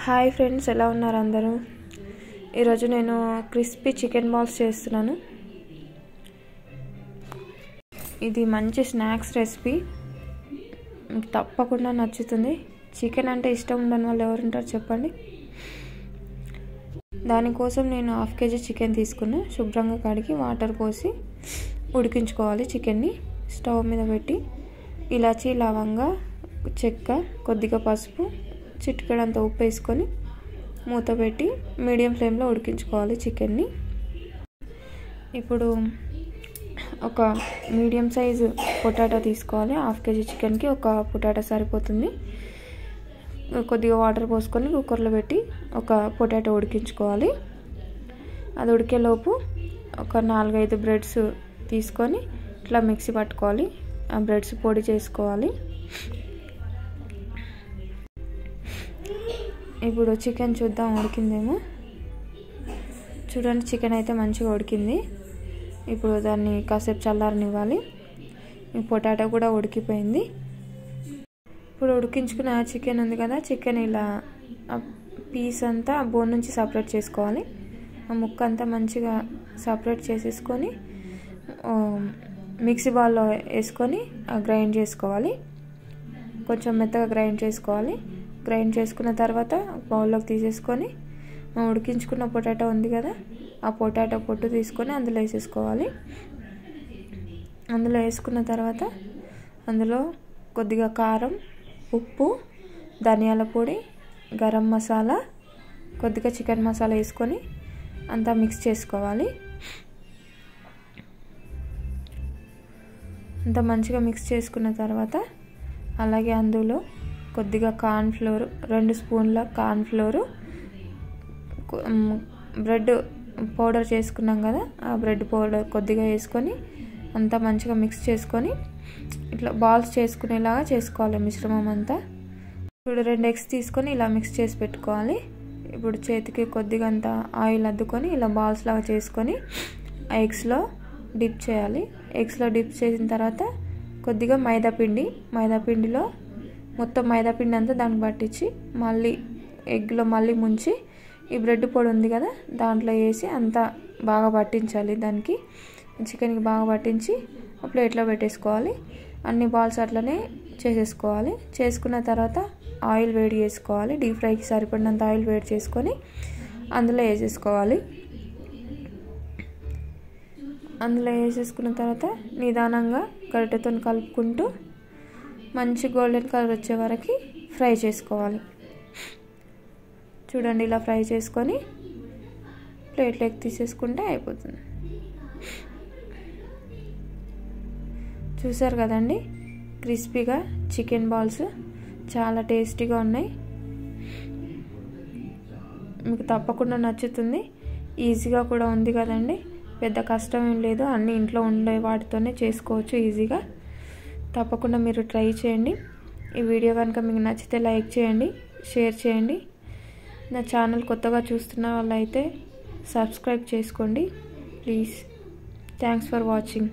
Hi friends, ఎలా ఉన్నారు అందరూ? ఈరోజు నేను క్రిస్పీ చికెన్ బాల్స్ చేస్తున్నాను. ఇది మంచి స్నాక్స్ రెసిపీ, మీకు తప్పకుండా నచ్చుతుంది. చికెన్ అంటే ఇష్టం ఉండని వాళ్ళు ఎవరుంటారు చెప్పండి. దానికోసం నేను 1/2 kg చికెన్ తీసుకున్నా. శుభ్రంగా కడిగి వాటర్ పోసి ఉడికించుకోవాలి. చికెన్ని స్టవ్ మీద పెట్టి ఇలాచీ, లవంగా, చెక్క, కొద్దిగా పసుపు, చిటికెడంత ఉప్పు వేసుకొని మూత పెట్టి మీడియం ఫ్లేమ్లో ఉడికించుకోవాలి చికెన్ని. ఇప్పుడు ఒక మీడియం సైజు పొటాటో తీసుకోవాలి. 1/2 kg చికెన్కి ఒక పొటాటో సరిపోతుంది. కొద్దిగా వాటర్ పోసుకొని కుక్కర్లో పెట్టి ఒక పొటాటో ఉడికించుకోవాలి. అది ఉడికేలోపు ఒక 4-5 బ్రెడ్స్ తీసుకొని ఇట్లా మిక్సీ పట్టుకోవాలి. ఆ బ్రెడ్స్ పొడి చేసుకోవాలి. ఇప్పుడు చికెన్ చూద్దాం ఉడికిందేమో. చూడండి, చికెన్ అయితే మంచిగా ఉడికింది. ఇప్పుడు దాన్ని కాసేపు చల్లారనివ్వాలి. పొటాటో కూడా ఉడికిపోయింది. ఇప్పుడు ఉడికించుకున్న చికెన్ ఉంది కదా, చికెన్ ఇలా పీస్ అంతా బోన్ నుంచి సపరేట్ చేసుకోవాలి. ఆ ముక్క అంతా మంచిగా సపరేట్ చేసేసుకొని మిక్సీ బౌల్లో వేసుకొని గ్రైండ్ చేసుకోవాలి. కొంచెం మెత్తగా గ్రైండ్ చేసుకోవాలి. గ్రైండ్ చేసుకున్న తర్వాత బౌల్లోకి తీసేసుకొని ఉడికించుకున్న పొటాటో ఉంది కదా, ఆ పొటాటో పొట్టు తీసుకొని అందులో వేసేసుకోవాలి. అందులో వేసుకున్న తర్వాత అందులో కొద్దిగా కారం, ఉప్పు, ధనియాల పొడి, గరం మసాలా, కొద్దిగా చికెన్ మసాలా వేసుకొని అంతా మిక్స్ చేసుకోవాలి. అంతా మంచిగా మిక్స్ చేసుకున్న తర్వాత అలాగే అందులో కొద్దిగా కార్న్ఫ్లోర్, 2 స్పూన్ల కార్న్ఫ్లోరు, బ్రెడ్ పౌడర్ చేసుకున్నాం కదా, ఆ బ్రెడ్ పౌడర్ కొద్దిగా వేసుకొని అంతా మంచిగా మిక్స్ చేసుకొని ఇట్లా బాల్స్ చేసుకునేలాగా చేసుకోవాలి మిశ్రమం అంతా. ఇప్పుడు 2 ఎగ్స్ తీసుకొని ఇలా మిక్స్ చేసి పెట్టుకోవాలి. ఇప్పుడు చేతికి కొద్దిగా అంత ఆయిల్ అద్దుకొని ఇలా బాల్స్ లాగా చేసుకొని ఆ ఎగ్స్లో డిప్ చేయాలి. ఎగ్స్లో డిప్ చేసిన తర్వాత కొద్దిగా మైదాపిండిలో మొత్తం మైదాపిండి అంతా దానికి పట్టించి మళ్ళీ ఎగ్లో మళ్ళీ ముంచి ఈ బ్రెడ్ పొడి ఉంది కదా దాంట్లో వేసి అంతా బాగా పట్టించాలి. దానికి చికెన్కి బాగా పట్టించి ప్లేట్లో పెట్టేసుకోవాలి. అన్ని బాల్స్ అట్లనే చేసేసుకోవాలి. చేసుకున్న తర్వాత ఆయిల్ వేడి చేసుకోవాలి. డీప్ ఫ్రైకి సరిపడినంత ఆయిల్ వేడి చేసుకొని అందులో వేసేసుకోవాలి. అందులో వేసేసుకున్న తర్వాత నిదానంగా గరిటెతో కలుపుకుంటూ మంచి గోల్డెన్ కలర్ వచ్చే వరకు ఫ్రై చేసుకోవాలి. చూడండి, ఇలా ఫ్రై చేసుకొని ప్లేట్లోకి తీసేసుకుంటే అయిపోతుంది. చూసారు కదండి, క్రిస్పీగా చికెన్ బాల్స్ చాలా టేస్టీగా ఉన్నాయి. మీకు తప్పకుండా నచ్చుతుంది. ఈజీగా కూడా ఉంది కదండి, పెద్ద కష్టం ఏం లేదు. అన్నీ ఇంట్లో ఉండే వాటితోనే చేసుకోవచ్చు ఈజీగా. తప్పకుండా మీరు ట్రై చేయండి. ఈ వీడియో కనుక మీకు నచ్చితే లైక్ చేయండి, షేర్ చేయండి. నా ఛానల్ కొత్తగా చూస్తున్న వాళ్ళైతే సబ్స్క్రైబ్ చేసుకోండి ప్లీజ్. Thanks for watching.